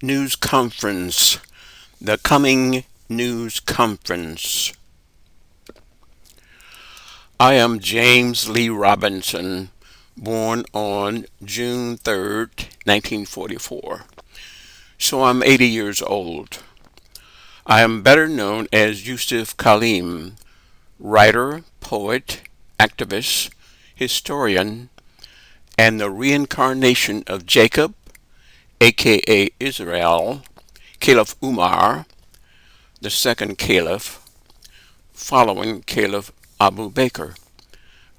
News Conference, the coming news conference. I am James Lee Robinson, born on June 3rd, 1944. So I'm 80 years old. I am better known as Youssef Khalim, writer, poet, activist, historian, and the reincarnation of Jacob, aka Israel, Caliph Umar, the second caliph, following Caliph Abu Bakr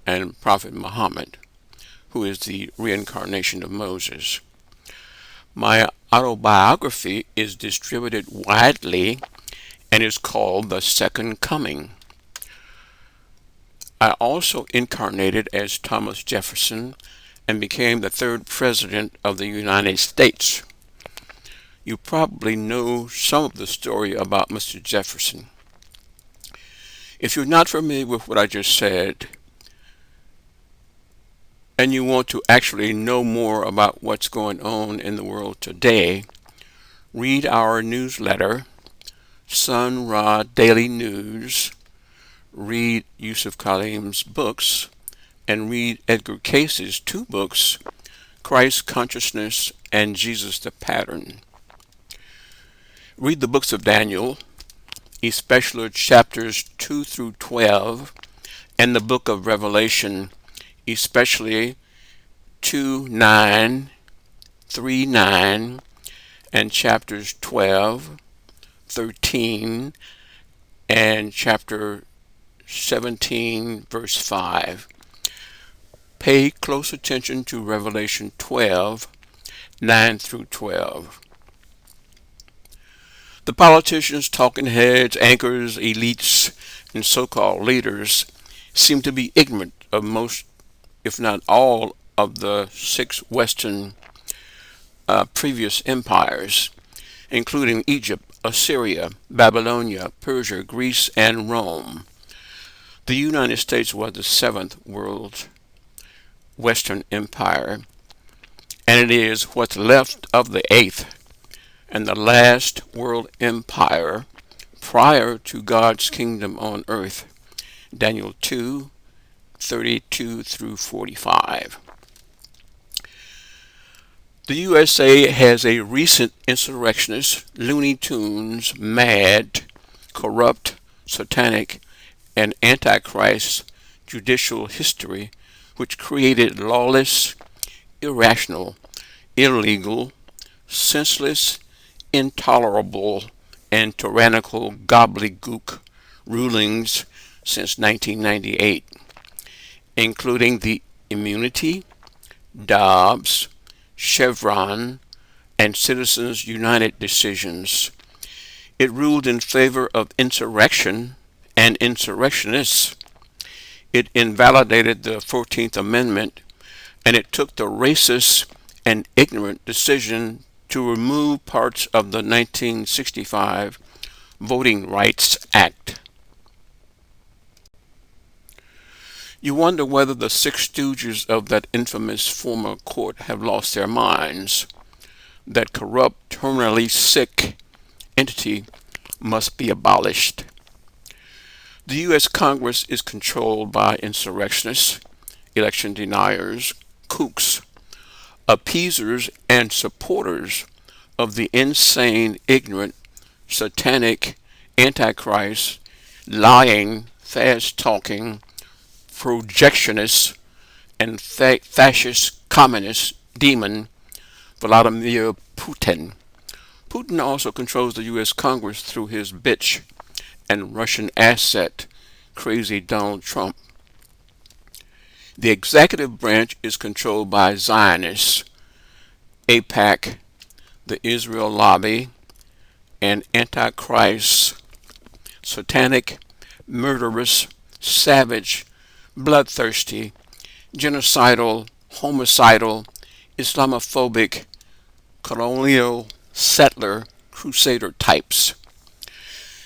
and Prophet Muhammad, who is the reincarnation of Moses. My autobiography is distributed widely and is called The Second Coming. I also incarnated as Thomas Jefferson and became the third president of the United States. You probably know some of the story about Mr. Jefferson. If you're not familiar with what I just said, and you want to actually know more about what's going on in the world today, read our newsletter, Sun Ra Daily News, read Youssef Khalim's books, and read Edgar Cayce's two books, Christ Consciousness and Jesus the Pattern. Read the books of Daniel, especially chapters 2 through 12, and the book of Revelation, especially 2:9, 3:9, and chapters 12, 13, and chapter 17, verse 5. Pay close attention to Revelation 12, 9 through 12. The politicians, talking heads, anchors, elites, and so-called leaders seem to be ignorant of most, if not all, of the six Western previous empires, including Egypt, Assyria, Babylonia, Persia, Greece, and Rome. The United States was the seventh world Western Empire, and it is what's left of the eighth and the last world empire prior to God's kingdom on earth. Daniel 2:32 through 45. The USA has a recent insurrectionist, Looney Tunes, mad, corrupt, satanic, and antichrist judicial history which created lawless, irrational, illegal, senseless, intolerable, and tyrannical gobbledygook rulings since 1998, including the immunity, Dobbs, Chevron, and Citizens United decisions. It ruled in favor of insurrection and insurrectionists. It invalidated the 14th Amendment, and it took the racist and ignorant decision to remove parts of the 1965 Voting Rights Act. You wonder whether the six stooges of that infamous former court have lost their minds. That corrupt, terminally sick entity must be abolished. The U.S. Congress is controlled by insurrectionists, election deniers, kooks, appeasers, and supporters of the insane, ignorant, satanic, antichrist, lying, fast-talking, projectionist, and fascist communist demon Vladimir Putin. Putin also controls the U.S. Congress through his bitch and Russian asset, crazy Donald Trump. The executive branch is controlled by Zionists, AIPAC, the Israel Lobby, and Antichrist, satanic, murderous, savage, bloodthirsty, genocidal, homicidal, Islamophobic, colonial, settler, crusader types.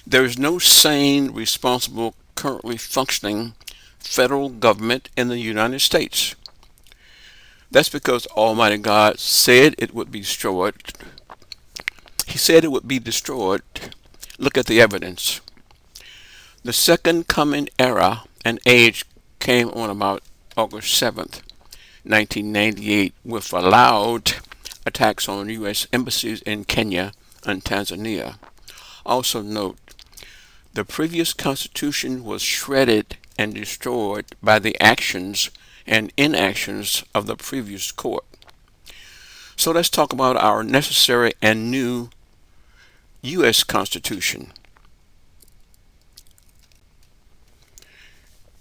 There is no sane, responsible, currently functioning federal government in the United States. That's because Almighty God said it would be destroyed He said it would be destroyed. Look at the evidence. The second coming era and age came on about August 7th, 1998, with allowed attacks on U.S. embassies in Kenya and Tanzania. Also note, the previous constitution was shredded and destroyed by the actions and inactions of the previous court. So let's talk about our necessary and new U.S. Constitution.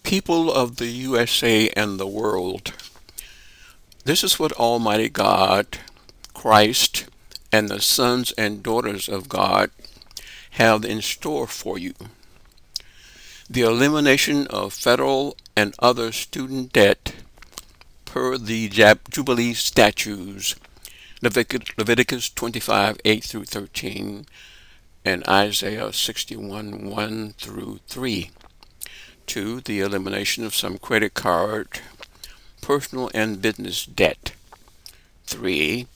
People of the USA and the world, this is what Almighty God, Christ, and the sons and daughters of God have in store for you. The elimination of federal and other student debt per the Jubilee statutes, Leviticus 25, 8 through 13, and Isaiah 61, 1 through 3. 2. The elimination of some credit card, personal and business debt. 3.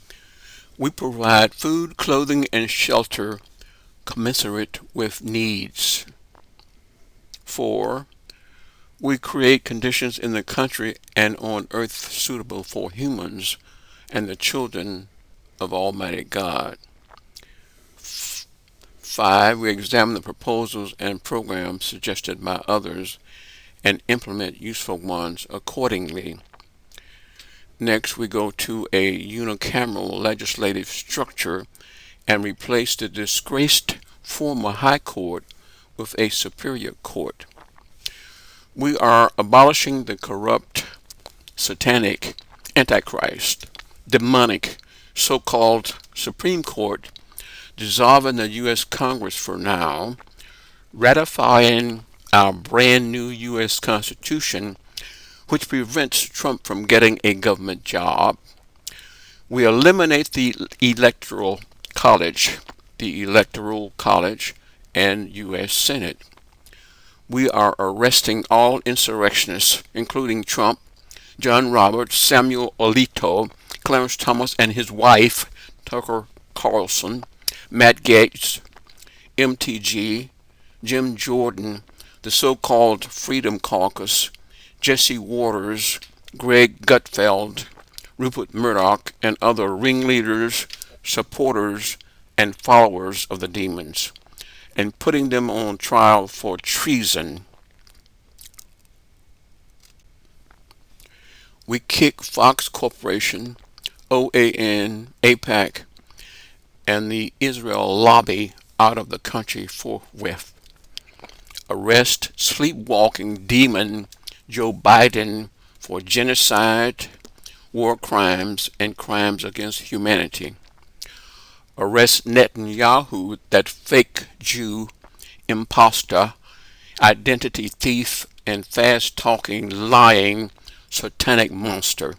We provide food, clothing, and shelter commensurate with needs. 4. We create conditions in the country and on earth suitable for humans and the children of Almighty God. 5. We examine the proposals and programs suggested by others and implement useful ones accordingly. Next, we go to a unicameral legislative structure and replace the disgraced former High Court with a superior court. We are abolishing the corrupt, satanic, antichrist, demonic, so-called Supreme Court, dissolving the U.S. Congress for now, ratifying our brand new U.S. Constitution, which prevents Trump from getting a government job. We eliminate the Electoral College and U.S. Senate. We are arresting all insurrectionists, including Trump, John Roberts, Samuel Alito, Clarence Thomas and his wife, Tucker Carlson, Matt Gaetz, MTG, Jim Jordan, the so-called Freedom Caucus, Jesse Waters, Greg Gutfeld, Rupert Murdoch, and other ringleaders, supporters, and followers of the demons, and putting them on trial for treason. We kick Fox Corporation, OAN, AIPAC, and the Israel lobby out of the country forthwith. Arrest sleepwalking demon Joe Biden for genocide, war crimes, and crimes against humanity. Arrest Netanyahu, that fake Jew, imposter, identity thief, and fast-talking, lying, satanic monster.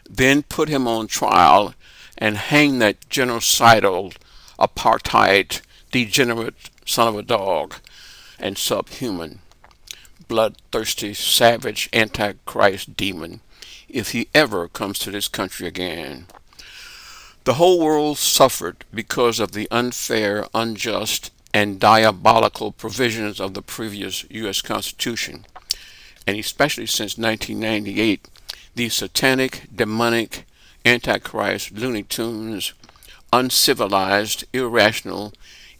Then put him on trial and hang that genocidal, apartheid, degenerate son of a dog and subhuman, bloodthirsty, savage, antichrist demon if he ever comes to this country again. The whole world suffered because of the unfair, unjust, and diabolical provisions of the previous U.S. Constitution, and especially since 1998, these satanic, demonic, antichrist, Looney Tunes, uncivilized, irrational,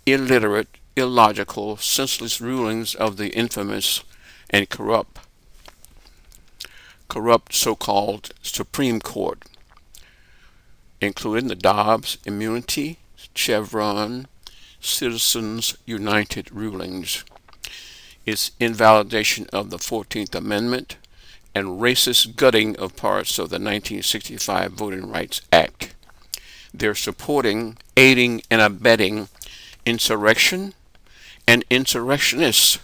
illiterate, illogical, senseless rulings of the infamous and corrupt so-called Supreme Court, including the Dobbs immunity, Chevron, Citizens United rulings, its invalidation of the 14th Amendment, and racist gutting of parts of the 1965 Voting Rights Act. They're supporting, aiding, and abetting insurrection and insurrectionists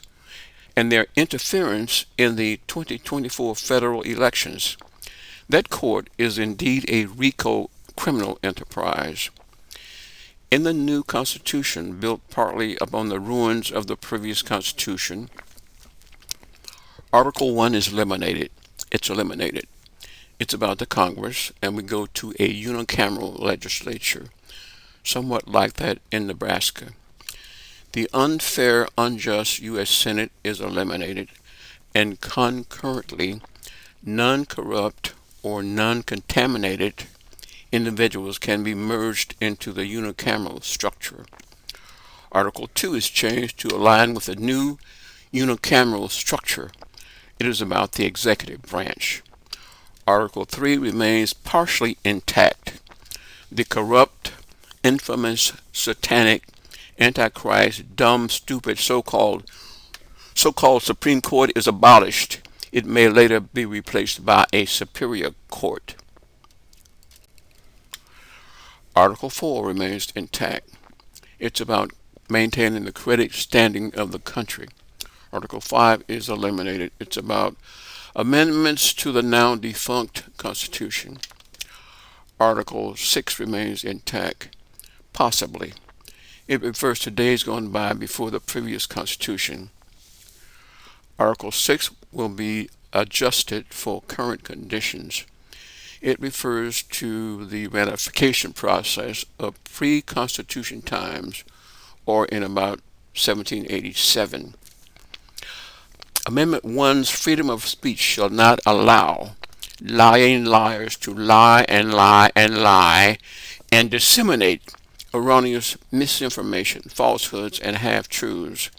and their interference in the 2024 federal elections. That court is indeed a RICO criminal enterprise. In the new Constitution, built partly upon the ruins of the previous Constitution, Article 1 is eliminated. It's eliminated. It's about the Congress, and we go to a unicameral legislature. somewhat like that in Nebraska. The unfair, unjust U.S. Senate is eliminated, and concurrently, non-corrupt or non-contaminated individuals can be merged into the unicameral structure. Article 2 is changed to align with the new unicameral structure. It is about the executive branch. Article 3 remains partially intact. The corrupt, infamous, satanic, antichrist, dumb, stupid, so-called Supreme Court is abolished. It may later be replaced by a superior court. Article 4 remains intact. It's about maintaining the credit standing of the country. Article 5 is eliminated. It's about amendments to the now defunct Constitution. Article 6 remains intact, possibly. It refers to days gone by before the previous Constitution. Article 6 will be adjusted for current conditions. It refers to the ratification process of pre-Constitution times, or in about 1787. Amendment 1's freedom of speech shall not allow lying liars to lie and lie and lie and disseminate erroneous misinformation, falsehoods, and half-truths.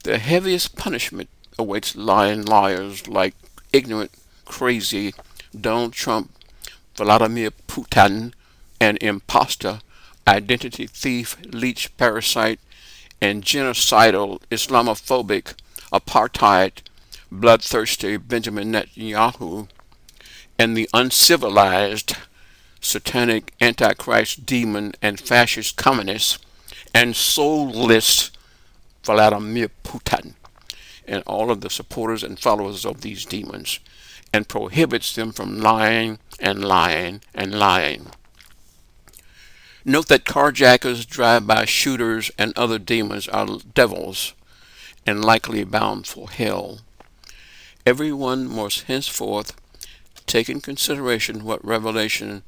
The heaviest punishment awaits lying liars like ignorant, crazy Donald Trump, Vladimir Putin, and imposter, identity thief, leech, parasite, and genocidal, Islamophobic, apartheid, bloodthirsty Benjamin Netanyahu, and the uncivilized, satanic, antichrist, demon, and fascist communist, and soulless Vladimir Putin, and all of the supporters and followers of these demons, and prohibits them from lying and lying and lying. Note that carjackers, drive-by shooters, and other demons are devils and likely bound for hell. Everyone must henceforth take in consideration what Revelation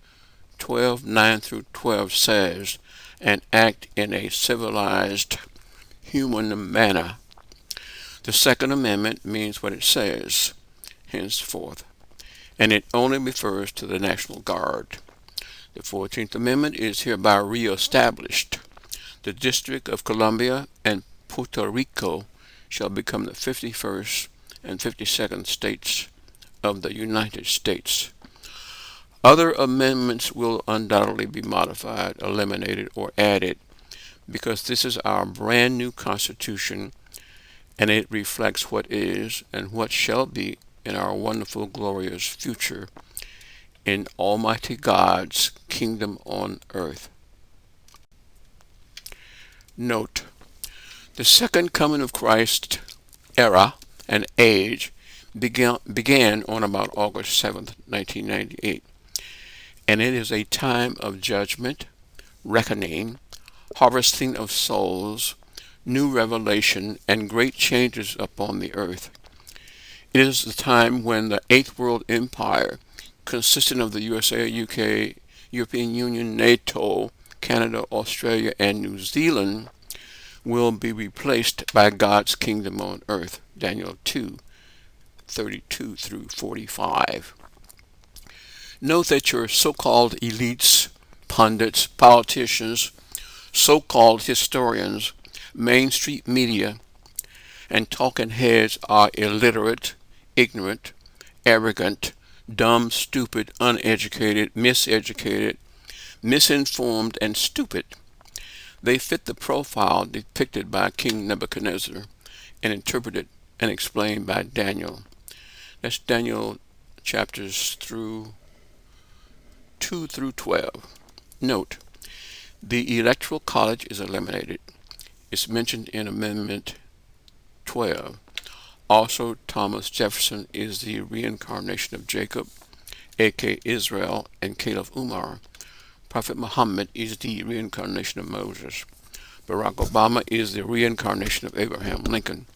12:9 through 12 says and act in a civilized, human manner. The Second Amendment means what it says, henceforth, and it only refers to the National Guard. The 14th Amendment is hereby reestablished. The District of Columbia and Puerto Rico shall become the 51st and 52nd states of the United States. Other amendments will undoubtedly be modified, eliminated, or added because this is our brand new Constitution and it reflects what is and what shall be in our wonderful, glorious future in Almighty God's kingdom on earth. Note: the second coming of Christ era and age began on about August 7th, 1998, and it is a time of judgment, reckoning, harvesting of souls, new revelation, and great changes upon the earth. It is the time when the Eighth World Empire, consisting of the USA, UK, European Union, NATO, Canada, Australia, and New Zealand, will be replaced by God's kingdom on earth. Daniel 2:32 through 45. Note that your so-called elites, pundits, politicians, so-called historians, Main Street media, and talking heads are illiterate, ignorant, arrogant, dumb, stupid, uneducated, miseducated, misinformed, and stupid. They fit the profile depicted by King Nebuchadnezzar and interpreted and explained by Daniel. That's Daniel chapters 2 through 12. Note: the Electoral College is eliminated. It's mentioned in Amendment 12. Also, Thomas Jefferson is the reincarnation of Jacob, aka Israel, and Caliph Umar. Prophet Muhammad is the reincarnation of Moses. Barack Obama is the reincarnation of Abraham Lincoln.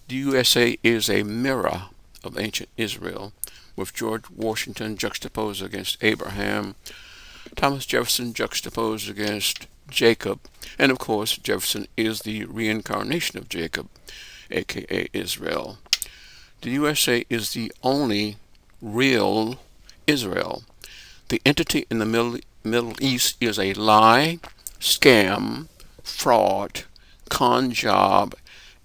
The USA is a mirror of ancient Israel, with George Washington juxtaposed against Abraham, Thomas Jefferson juxtaposed against Jacob. And of course, Jefferson is the reincarnation of Jacob, aka Israel. The USA is the only real Israel. The entity in the Middle East is a lie, scam, fraud, con job,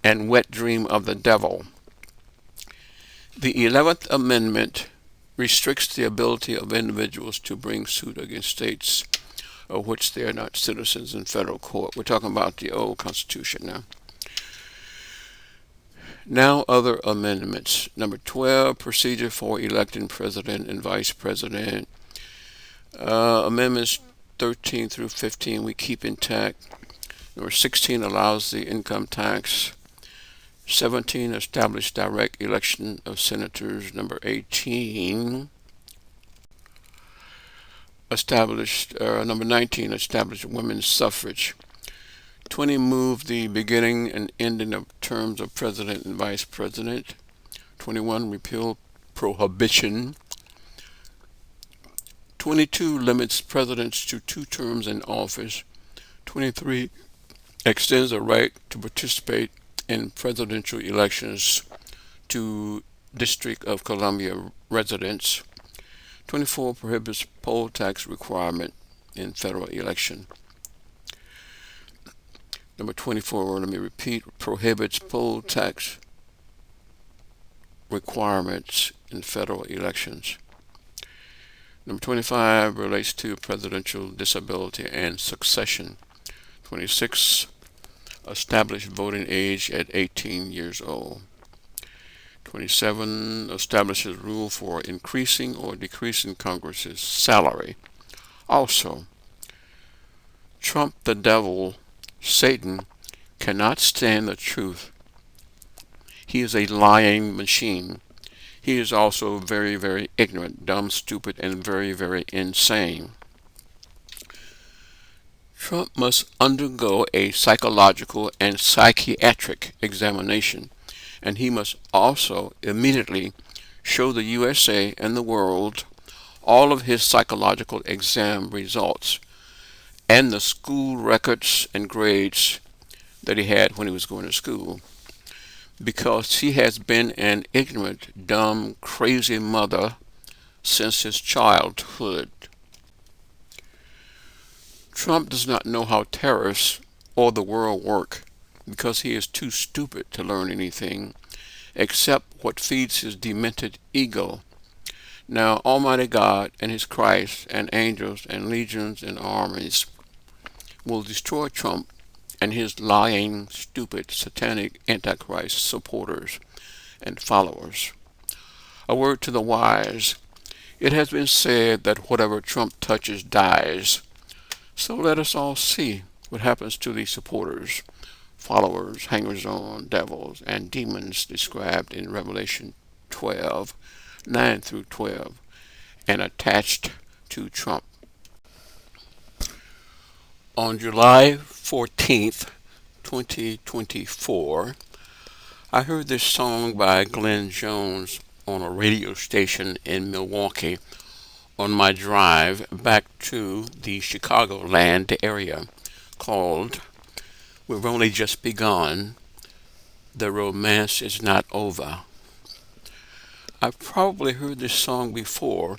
and wet dream of the devil. The 11th Amendment restricts the ability of individuals to bring suit against states of which they are not citizens in federal court. We're talking about the old Constitution now. Now, other amendments. Number 12, procedure for electing president and vice president. Amendments 13 through 15 we keep intact. Number 16 allows the income tax. 17 established direct election of senators. Number 18 number 19 established women's suffrage. 20 moved the beginning and ending of terms of president and vice president. 21 repealed prohibition. 22 limits presidents to 2 terms in office. 23 extends the right to participate in presidential elections to District of Columbia residents. 24 prohibits poll tax requirement in federal election. Number 24, let me repeat, prohibits poll tax requirements in federal elections. Number 25 relates to presidential disability and succession. 26, established voting age at 18 years old. 27, establishes rule for increasing or decreasing Congress's salary. Also, Trump the devil, Satan, cannot stand the truth. He is a lying machine. He is also very, very ignorant, dumb, stupid, and very, very insane. Trump must undergo a psychological and psychiatric examination, and he must also immediately show the USA and the world all of his psychological exam results and the school records and grades that he had when he was going to school, because he has been an ignorant, dumb, crazy mother since his childhood. Trump does not know how terrorists or the world work because he is too stupid to learn anything except what feeds his demented ego. Now, Almighty God and His Christ and angels and legions and armies will destroy Trump and his lying, stupid, satanic Antichrist supporters and followers. A word to the wise. It has been said that whatever Trump touches dies. So let us all see what happens to the supporters, followers, hangers-on, devils, and demons described in Revelation 12, 9 through 12, and attached to Trump. On July 14th, 2024, I heard this song by Glenn Jones on a radio station in Milwaukee on my drive back to the Chicagoland area, called "We've Only Just Begun, the Romance Is Not Over." I've probably heard this song before,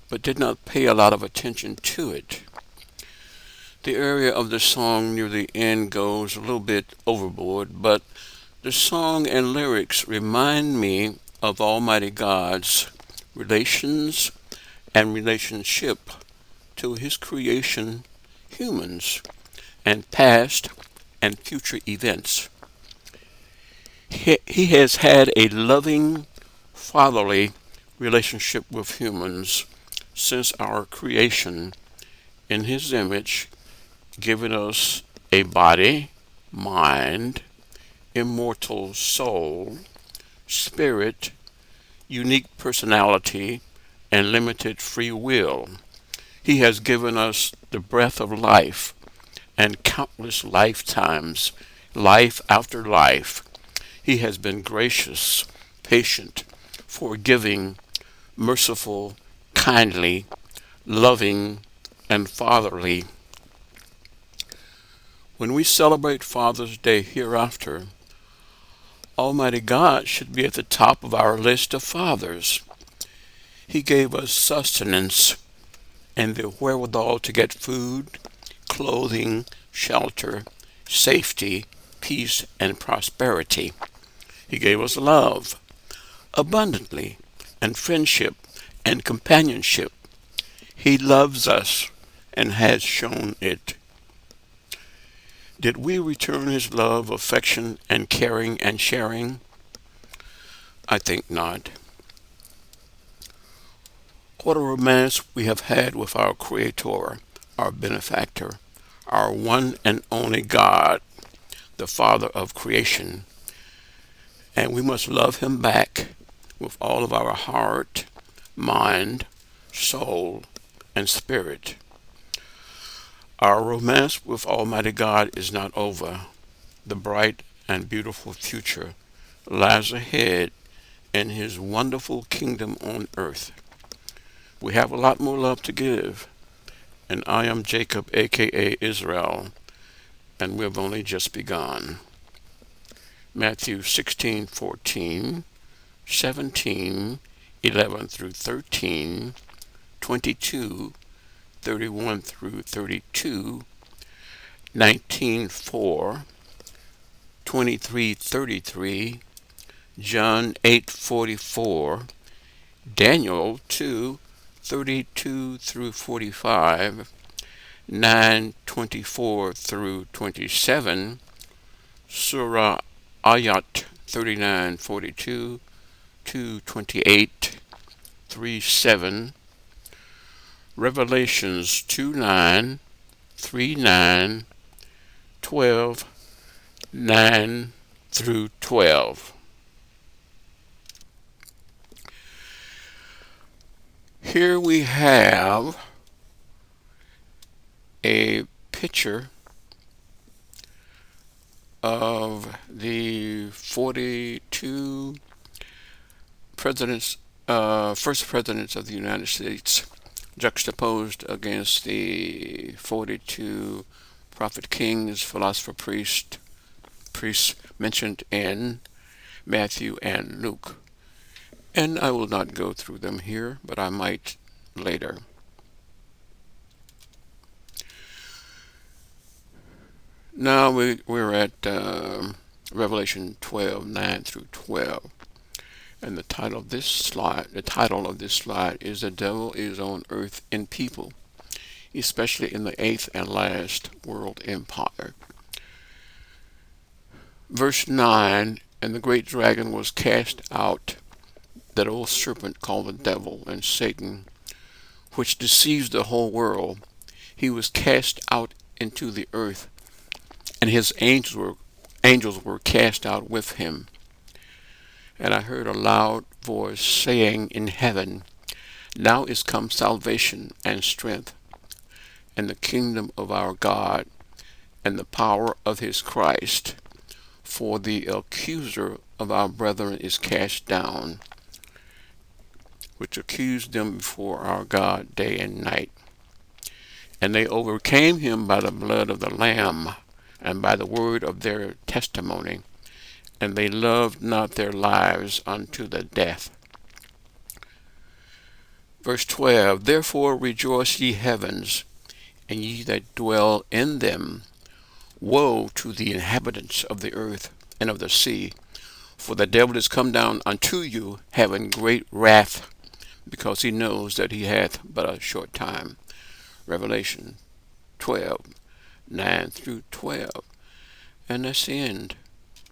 but did not pay a lot of attention to it. The area of the song near the end goes a little bit overboard, but the song and lyrics remind me of Almighty God's relations and relationship to His creation, humans, and past and future events. He has had a loving, fatherly relationship with humans since our creation in His image, giving us a body, mind, immortal soul, spirit, unique personality, and limited free will. He has given us the breath of life and countless lifetimes, life after life. He has been gracious, patient, forgiving, merciful, kindly, loving, and fatherly. When we celebrate Father's Day hereafter, Almighty God should be at the top of our list of fathers. He gave us sustenance and the wherewithal to get food, clothing, shelter, safety, peace, and prosperity. He gave us love abundantly, and friendship and companionship. He loves us and has shown it. Did we return his love, affection, and caring and sharing? I think not. What a romance we have had with our Creator, our benefactor, our one and only God, the Father of creation. And we must love him back with all of our heart, mind, soul, and spirit. Our romance with Almighty God is not over. The bright and beautiful future lies ahead in his wonderful kingdom on earth. We have a lot more love to give, and I am Jacob, aka Israel, and we've only just begun. Matthew 16:14, 17, 11 through 13, 22, 31 through 32, 19:4, 23:33, John 8:44, Daniel 2:32 through 45, 9:24 through 27, Surah Ayat 39:42, 2:28, 3:7, Revelations 2:9, 3:9, 12, 9 through 12. Here we have a picture of the 42 presidents, first presidents of the United States, juxtaposed against the 42 prophet kings, philosopher priests mentioned in Matthew and Luke. And I will not go through them here, but I might later. Now we're at Revelation 12:9 through 12. And the title of this slide is "The Devil is on Earth in People, especially in the eighth and last world empire." Verse 9, "And the great dragon was cast out, that old serpent called the devil and Satan, which deceives the whole world. He was cast out into the earth, and his angels were cast out with him. And I heard a loud voice saying in heaven, Now is come salvation and strength, and the kingdom of our God, and the power of his Christ. For the accuser of our brethren is cast down, which accused them before our God day and night. And they overcame him by the blood of the Lamb, and by the word of their testimony, and they loved not their lives unto the death." Verse 12, "Therefore rejoice, ye heavens, and ye that dwell in them. Woe to the inhabitants of the earth and of the sea, for the devil is come down unto you, having great wrath, because he knows that he hath but a short time." Revelation 12:9 through 12. And that's the end.